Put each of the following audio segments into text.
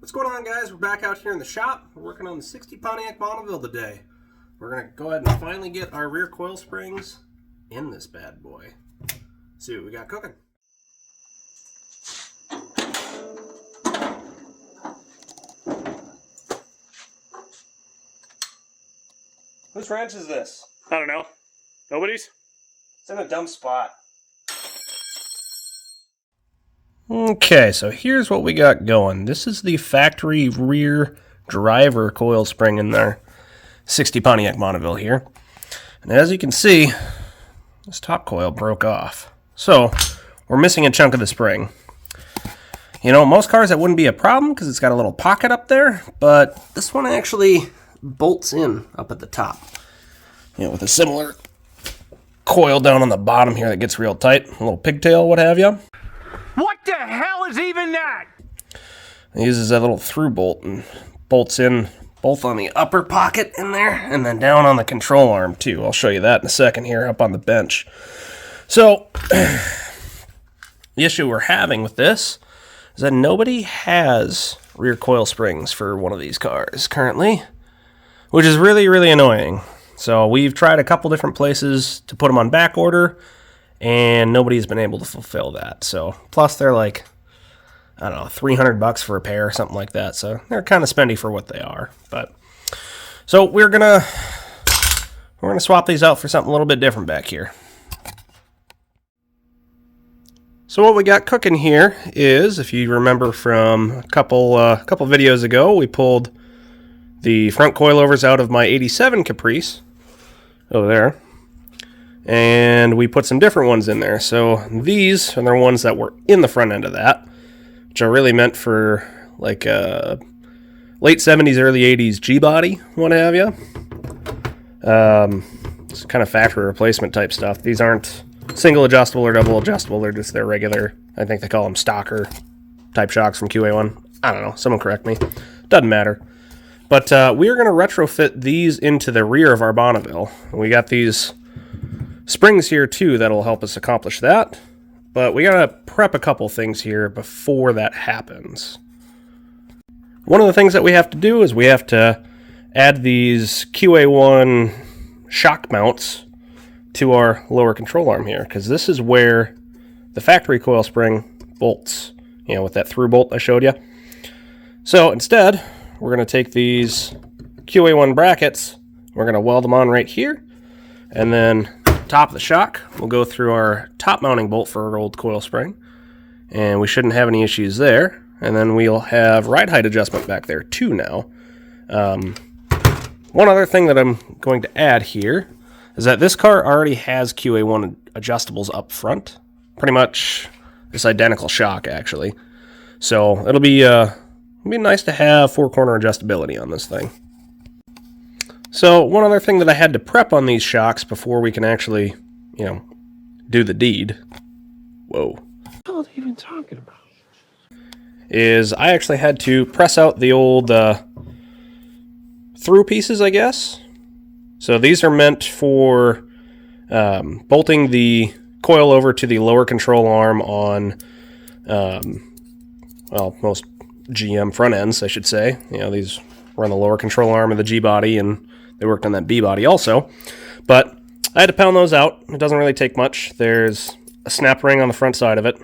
What's going on, guys? We're back out here in the shop. We're working on the 60 Pontiac Bonneville today. We're going to go ahead and finally get our rear coil springs in this bad boy. See what we got cooking. Whose wrench is this? I don't know. Nobody's? It's in a dumb spot. Okay, so here's what we got going. This is the factory rear driver coil spring in there. 60 Pontiac Bonneville here. And as you can see, this top coil broke off. So, we're missing a chunk of the spring. You know, most cars that wouldn't be a problem because it's got a little pocket up there, but this one actually bolts in up at the top. You know, with a similar coil down on the bottom here that gets real tight, a little pigtail, what have you. What the hell is even that? It uses that little through bolt and bolts in both on the upper pocket in there and then down on the control arm too. I'll show you that in a second here up on the bench. So, the issue we're having with this is that nobody has rear coil springs for one of these cars currently, which is really, really annoying. So we've tried a couple different places to put them on back order, and nobody's been able to fulfill that. So, plus they're like, I don't know, $300 for a pair or something like that. So they're kind of spendy for what they are. But so we're gonna swap these out for something a little bit different back here. So what we got cooking here is, if you remember from a couple videos ago, we pulled the front coilovers out of my 87 Caprice over there. And we put some different ones in there. So these are the ones that were in the front end of that, which are really meant for like late 70s, early 80s G-body, what have you. It's kind of factory replacement type stuff. These aren't single adjustable or double adjustable. They're just their regular, I think they call them stocker type shocks from QA1. I don't know. Someone correct me. Doesn't matter. But we are going to retrofit these into the rear of our Bonneville. We got these springs here too that'll help us accomplish that, but we gotta prep a couple things here before that happens. One of the things that we have to do is we have to add these QA1 shock mounts to our lower control arm here, because this is where the factory coil spring bolts, you know, with that through bolt I showed you. So instead, we're going to take these QA1 brackets, we're going to weld them on right here, and then top of the shock, we'll go through our top mounting bolt for our old coil spring, and we shouldn't have any issues there. And then we'll have ride height adjustment back there too now. One other thing that I'm going to add here is that this car already has QA1 adjustables up front, pretty much this identical shock actually. So it'll be nice to have four-corner adjustability on this thing. So one other thing that I had to prep on these shocks before we can actually, you know, do the deed. Whoa. What are you even talking about? Is I actually had to press out the old through pieces, I guess. So these are meant for bolting the coil over to the lower control arm on, well, most GM front ends, I should say. You know, these were on the lower control arm of the G body, and they worked on that B body also. But I had to pound those out. It doesn't really take much. There's a snap ring on the front side of it.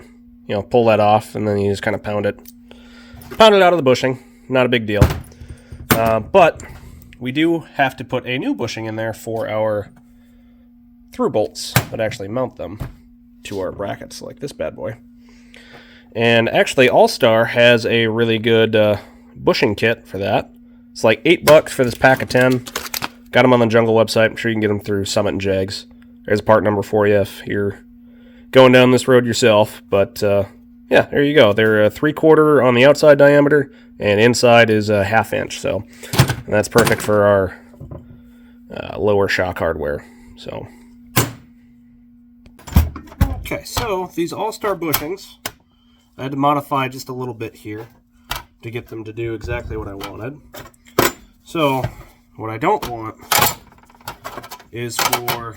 You know, pull that off, and then you just kind of pound it. Pound it out of the bushing. Not a big deal. But we do have to put a new bushing in there for our through bolts that actually mount them to our brackets, like this bad boy. And actually, All-Star has a really good bushing kit for that. It's like $8 for this pack of 10. Got them on the Jungle website. I'm sure you can get them through Summit and Jags. There's a part number for you if you're going down this road yourself. But yeah, there you go. They're a 3/4 on the outside diameter, and inside is a 1/2 inch. So and that's perfect for our lower shock hardware. So okay, so these All-Star bushings, I had to modify just a little bit here to get them to do exactly what I wanted. So what I don't want is for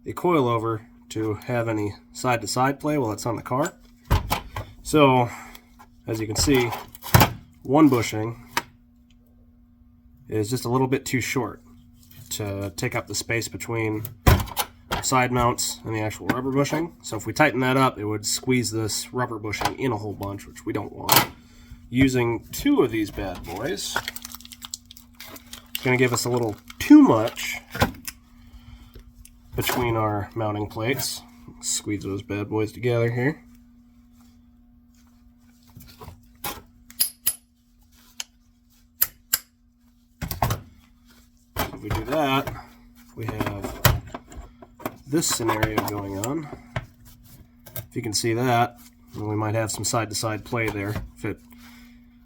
the coilover to have any side-to-side play while it's on the car. So, as you can see, one bushing is just a little bit too short to take up the space between the side mounts and the actual rubber bushing. So if we tighten that up, it would squeeze this rubber bushing in a whole bunch, which we don't want. Using two of these bad boys, it's going to give us a little too much between our mounting plates. Squeeze those bad boys together here. If we do that, we have this scenario going on. If you can see that, we might have some side-to-side play there.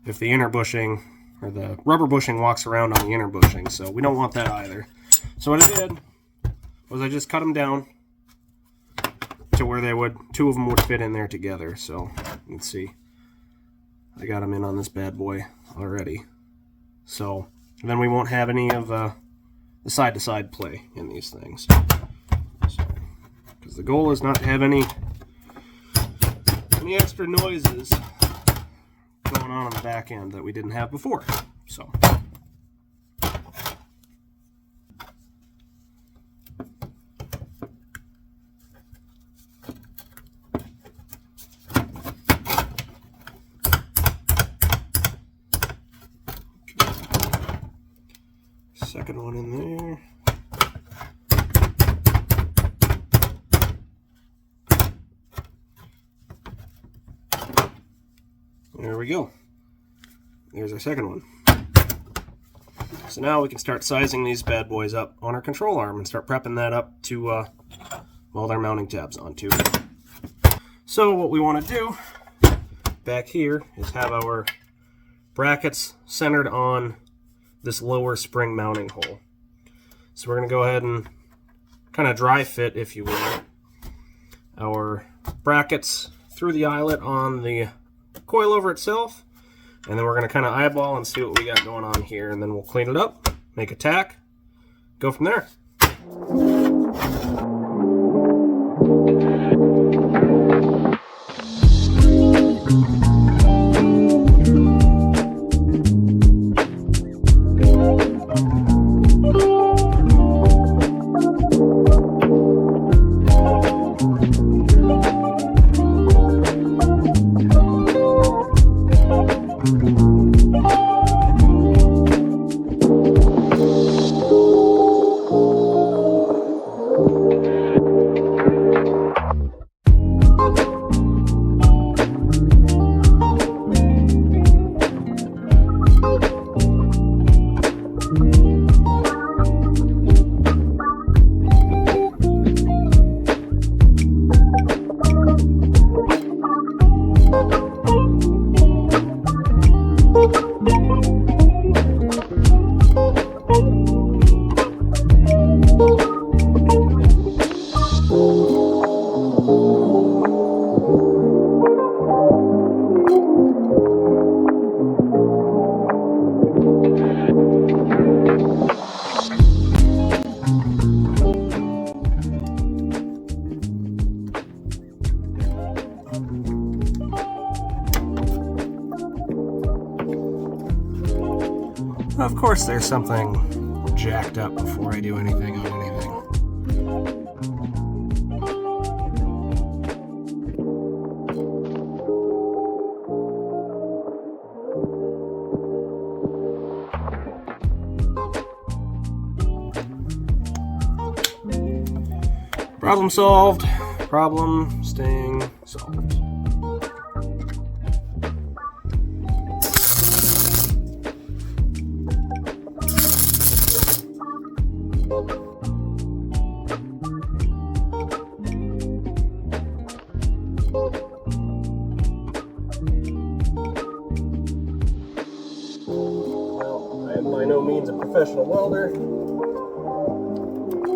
If the inner bushing, or the rubber bushing, walks around on the inner bushing, so we don't want that either. So what I did was I just cut them down to where two of them would fit in there together. So you can see I got them in on this bad boy already. So then we won't have any of the side-to-side play in these things. Because the goal is not to have any extra noises going on the back end that we didn't have before. So second one in there. There we go. There's our second one. So now we can start sizing these bad boys up on our control arm and start prepping that up to weld our mounting tabs onto. So what we want to do back here is have our brackets centered on this lower spring mounting hole. So we're going to go ahead and kind of dry fit, if you will, our brackets through the eyelet on the coilover itself, and then we're going to kind of eyeball and see what we got going on here, and then we'll clean it up, make a tack, go from there. Of course there's something jacked up before I do anything on anything. Problem solved. Problem staying solved. I am by no means a professional welder.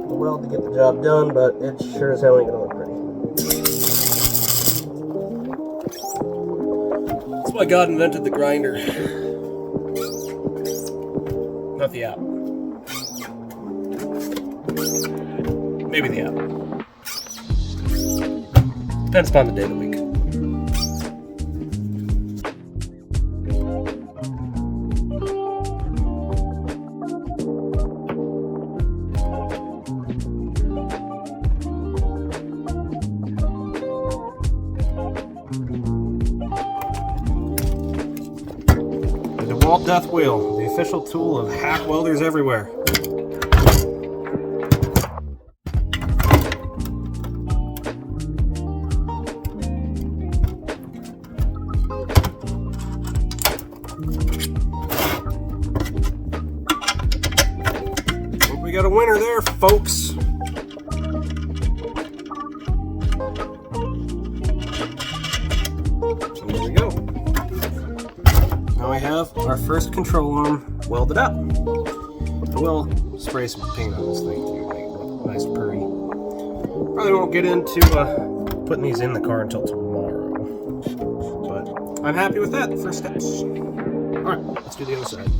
I'll weld to get the job done, but it sure as hell ain't gonna look pretty. That's why God invented the grinder. Not the app. Maybe the app. Depends upon the day of the week. The DeWalt Death Wheel, the official tool of hack welders everywhere. Think we got a winner there, folks. There we go. Now we have our first control arm welded up. I will spray some paint on this thing too, make it look nice and pretty. Probably won't get into putting these in the car until tomorrow, but I'm happy with that. First steps. All right, let's do the other side.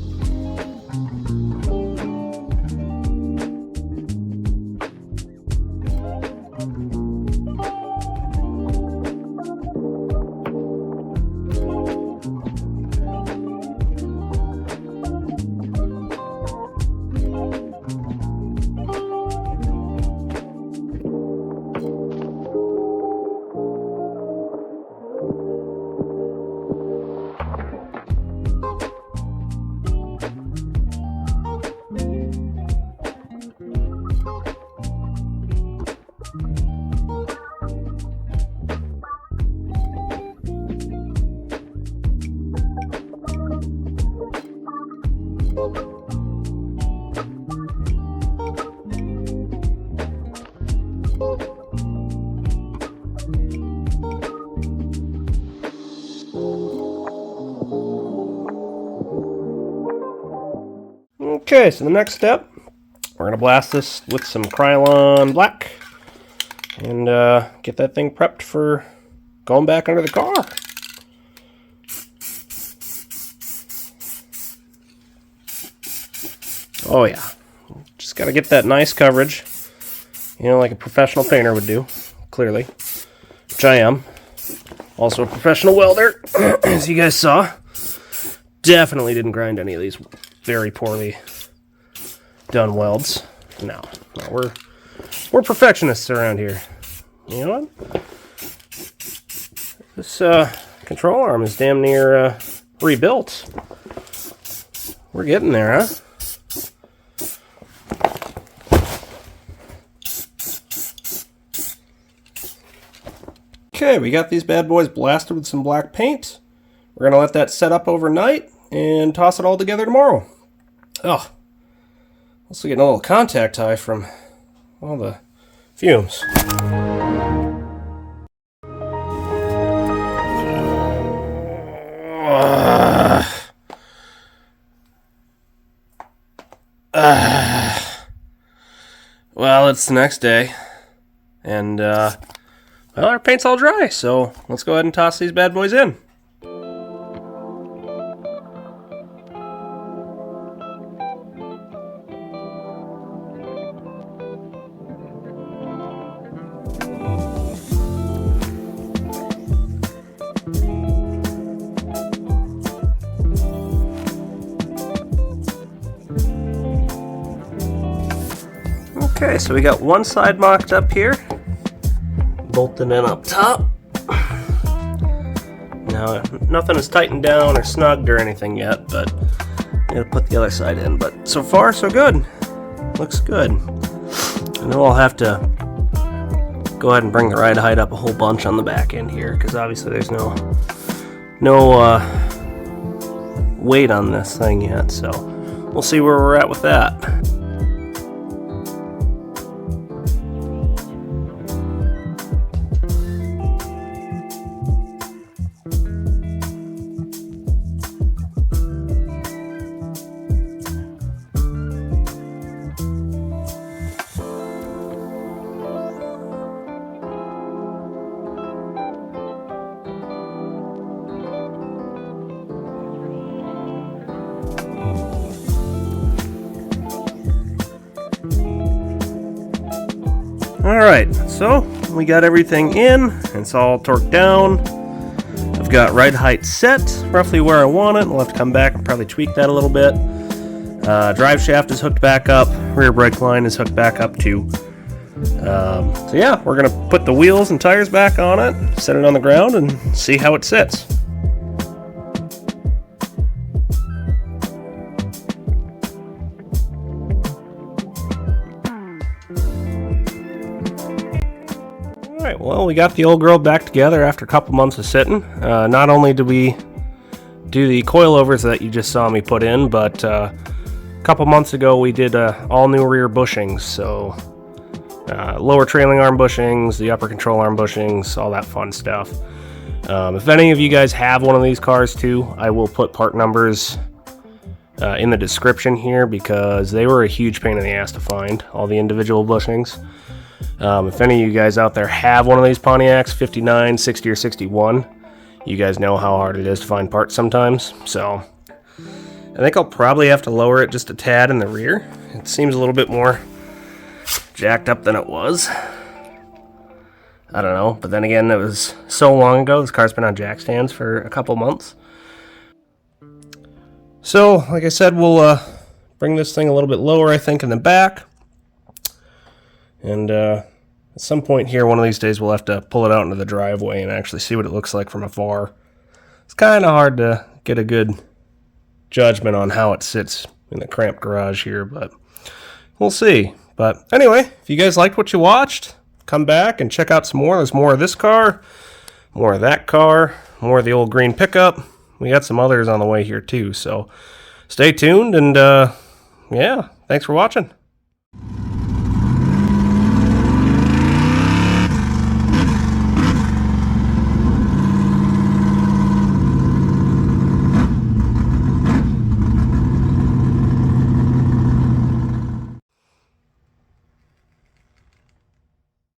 Okay, so the next step, we're going to blast this with some Krylon black and get that thing prepped for going back under the car. Oh yeah, just got to get that nice coverage, you know, like a professional painter would do, clearly, which I am. Also a professional welder, as you guys saw. Definitely didn't grind any of these very poorly done welds. No, we're perfectionists around here. You know what? This control arm is damn near rebuilt. We're getting there, huh? Okay, we got these bad boys blasted with some black paint. We're gonna let that set up overnight and toss it all together tomorrow. Oh, also getting a little contact high from all the fumes. Well, it's the next day, and well, our paint's all dry, so let's go ahead and toss these bad boys in. Okay, so we got one side mocked up here, bolted in up top. Now, nothing is tightened down or snugged or anything yet, but I'm gonna put the other side in. But so far, so good. Looks good. I know I'll have to go ahead and bring the ride height up a whole bunch on the back end here, because obviously there's no weight on this thing yet, so we'll see where we're at with that. Alright, so we got everything in, it's all torqued down. I've got ride height set, roughly where I want it. We'll have to come back and probably tweak that a little bit. Drive shaft is hooked back up, rear brake line is hooked back up too. So yeah, we're going to put the wheels and tires back on it, set it on the ground, and see how it sits. Well, we got the old girl back together after a couple months of sitting. Not only did we do the coilovers that you just saw me put in, but a couple months ago we did all new rear bushings. So lower trailing arm bushings, the upper control arm bushings, all that fun stuff. If any of you guys have one of these cars too, I will put part numbers in the description here because they were a huge pain in the ass to find, all the individual bushings. If any of you guys out there have one of these Pontiacs, 59, 60, or 61, you guys know how hard it is to find parts sometimes. So I think I'll probably have to lower it just a tad in the rear. It seems a little bit more jacked up than it was. I don't know, but then again, it was so long ago. This car's been on jack stands for a couple months. So, like I said, we'll bring this thing a little bit lower, I think, in the back. And at some point here, one of these days, we'll have to pull it out into the driveway and actually see what it looks like from afar. It's kind of hard to get a good judgment on how it sits in the cramped garage here, but we'll see. But anyway, if you guys liked what you watched, come back and check out some more. There's more of this car, more of that car, more of the old green pickup. We got some others on the way here too, so stay tuned, and yeah, thanks for watching.